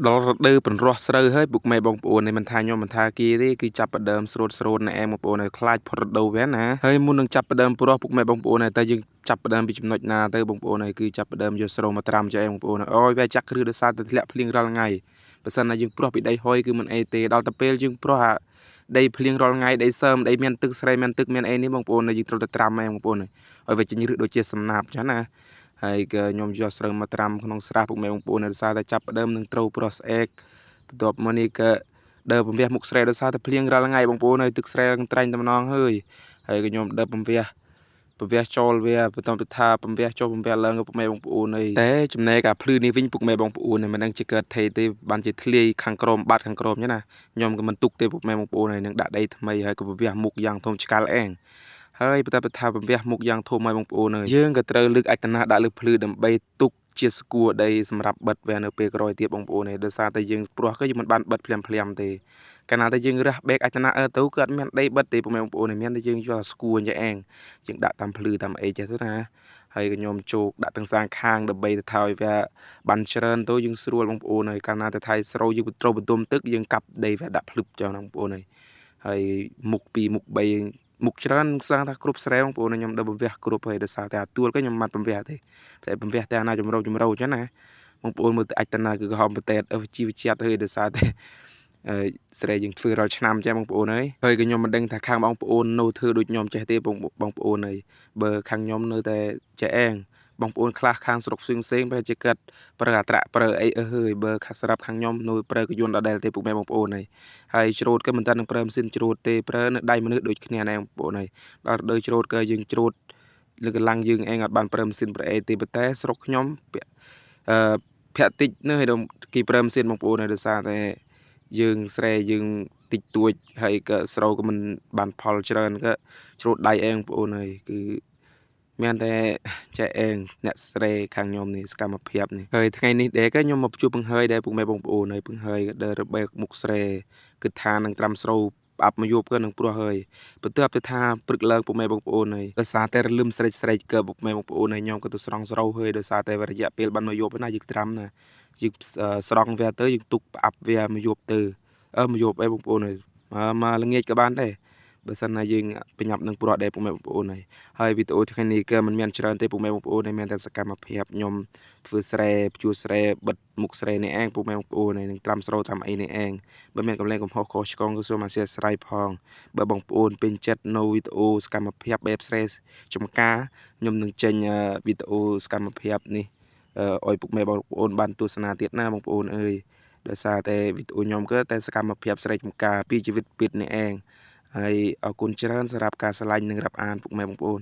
ដល់រដូវប្រោះស្រូវហើយពុកម៉ែបងប្អូននេះមិនថាខ្ញុំមិនថាគេទេគឺចាប់ផ្ដើមស្រូតណែបងប្អូនខ្លាចផុតរដូវវាណាហើយមុននឹងចាប់ផ្ដើមប្រោះពុកម៉ែបងប្អូនតែយើងចាប់ផ្ដើមពីចំណុចណាទៅបងប្អូនគឺចាប់ផ្ដើមយកស្រូវមកត្រាំចែបងប្អូនអូយវាចាក់គ្រឹះដោយសារតែធ្លាក់ភ្លៀងរាល់ថ្ងៃបើសិនណាយើងប្រោះពីដីហុយគឺមិនអីទេដល់ទៅពេលយើងប្រោះដីភ្លៀងរាល់ថ្ងៃដីសើមដីមានទឹកស្រែមានទឹកមានអីនេះបងប្អូនយើងត្រូវតែត្រាំបងប្អូនឲ្យវាចេញរឹសដូចជាសំណាបចឹងណាហើយក៏ខ្ញុំយកស្រូវមកត្រាំក្នុងស្រះពុកម៉ែបងប្អូនដោយសារតែចាប់ផ្ដើមនឹងត្រូវប្រោះស្អែកបន្ទាប់មកនេះក៏ដើរពំវះមុខស្រែដោយសារតែភ្លៀងរាល់ថ្ងៃបងប្អូនហើយទឹកស្រែត្រាញ់តែម្ដងហើយក៏ខ្ញុំដើរពំវះចូលវាបន្តទៅថាពំវះចូលពំវះឡើងពុកម៉ែបងប្អូនហើយតែចំណែកអាភ្លឺនេះវិញពុកម៉ែបងប្អូនមិនដឹងជាកើតថេទេបានជាធ្លាយខាងក្រោមបាត់ខាងក្រោមចឹងណាខ្ញុំក៏មិនទុកទេពុកម៉ែបងប្អូនហើយនឹងដាក់ដីថ្មីហើយក៏ពំវះមុខយ៉ាងធំឆ្កាល់អែងហើយបន្តទៅថាពំវះមុខយ៉ាងធំហើយបងប្អូនហើយយើងក៏ត្រូវលើកអចតនាដាក់លើភ្លឺដើម្បីទុកជាស្គួរដីសម្រាប់បិទវានៅពេលក្រោយទៀតបងប្អូនហើយដោយសារតែយើងព្រោះក៏យើងមិនបានបិទភ្លាមទេកាលណាតែយើងរះបែកអចតនាទៅគឺអត់មានដីបិទទេបងប្អូនមានតែយើងយកស្គួរអញ្ចឹងឯងយើងដាក់តាមភ្លឺតាមអីចេះទៅណាហើយក៏ខ្ញុំជោគដាក់ទាំងសាងខាងដើម្បីទៅថាឲ្យវាបានច្រើនទៅយើងស្រួលបងប្អូនហើយកាលណាតែថៃស្រូវយើងត្រូវបន្ទុំទឹកយើងកាប់ដីវាដាក់ភ្លឹបចុះបងប្អូនហើយមុខ2មុខ3មុខច្រើនស្អាងថាគ្រប់ស្រែបងប្អូនខ្ញុំដើរពំវះគ្រប់ហើយដោយសារតែអាទួលក៏ខ្ញុំមិនពំវះទេតែពំវះតែអាណាចម្រោអញ្ចឹងណាបងប្អូនមើលទៅអចតនាគឺក្រហមប្រទេសជីវជាតិហើយដោយសារតែស្រែយើងធ្វើរាល់ឆ្នាំចាបងប្អូនហើយក៏ខ្ញុំមិនដឹងថាខាងបងប្អូននៅធ្វើដូចខ្ញុំចេះទេបងប្អូនហើយបើខាងខ្ញុំនៅតែចេះអែងបងប្អូនខ្លះខាងស្រុកផ្សេងប្រហែលជាកាត់ប្រើអាត្រាក់ប្រើអីហើយបើខាងស្រាប់ខាងខ្ញុំនៅប្រើកយន្តដដែលទេពុកម៉ែបងប្អូនហើយច្រូតក៏មិនតាន់នឹងប្រើម៉ាស៊ីនច្រូតទេប្រើនៅដៃមនុស្សដូចគ្នាដែរបងប្អូនហើយដល់រដូវច្រូតក៏យើងច្រូតលើកម្លាំងយើងឯងអត់បានប្រើម៉ាស៊ីនប្រអេទេប៉ុន្តែស្រុកខ្ញុំភាក់តិចនៅហើយគេប្រើម៉ាស៊ីនបងប្អូនហើយដោយសារតែយើងស្រែយើងតិចតួចហើយក៏ស្រូវក៏មិនបានផលច្រើនក៏ច្រូតដៃឯងបងប្អូនហើយគឺមានតែចែកឯងអ្នកស្រែខាងខ្ញុំនេះសកម្មភាពនេះហើយថ្ងៃនេះដែរក៏ខ្ញុំមកជួបបង្ហើយដែរពុកម៉ែបងប្អូនហើយបង្ហើយក៏ដើររបែកមុខស្រែគិតថានឹងត្រាំស្រូវផ្អាប់មកយប់ក៏នឹងព្រោះហើយបន្ទាប់ទៅថាព្រឹកឡើងពុកម៉ែបងប្អូនហើយដោយសារតែរលឹមស្រេចក៏ពុកម៉ែបងប្អូនហើយខ្ញុំក៏ទៅស្រង់ស្រូវហើយដោយសារតែរយៈពេលបានមកយប់ណាយើងត្រាំណាយើងស្រង់វាទៅយើងទុកផ្អាប់វាមកយប់ទៅមកយប់អីបងប្អូនហើយមកល្ងាចក៏បានដែរបើសិនណាយើងប្រញាប់នឹងព្រោះដែរពុកម៉ែបងប្អូនហើយវីដេអូថ្ងៃនេះក៏មិនមានច្រើនទេពុកម៉ែបងប្អូនមានតែសកម្មភាពខ្ញុំធ្វើស្រែភ្ជួរស្រែបិទមុខស្រែនេះឯងពុកម៉ែបងប្អូននឹងត្រាំស្រូវត្រាំអីនេះឯងបើមានកម្លែងកំហុសខុសឆ្គងក៏សូមអធិស្ឋានផងបើបងប្អូនពេញចិត្តនៅវីដេអូសកម្មភាពបែបស្រែចម្ការខ្ញុំនឹងចេញវីដេអូសកម្មភាពនេះឲ្យពុកម៉ែបងប្អូនបានទស្សនាទៀតណាបងប្អូនអើយដោយសារតែវីដេអូខ្ញុំក៏តែសកម្មភាពស្រែចម្ការពីជីវិតពិតនេះឯងហើយអរគុណច្រើនសម្រាប់ការឆ្លាញ់និងរាប់អានពុកម៉ែបងប្អូន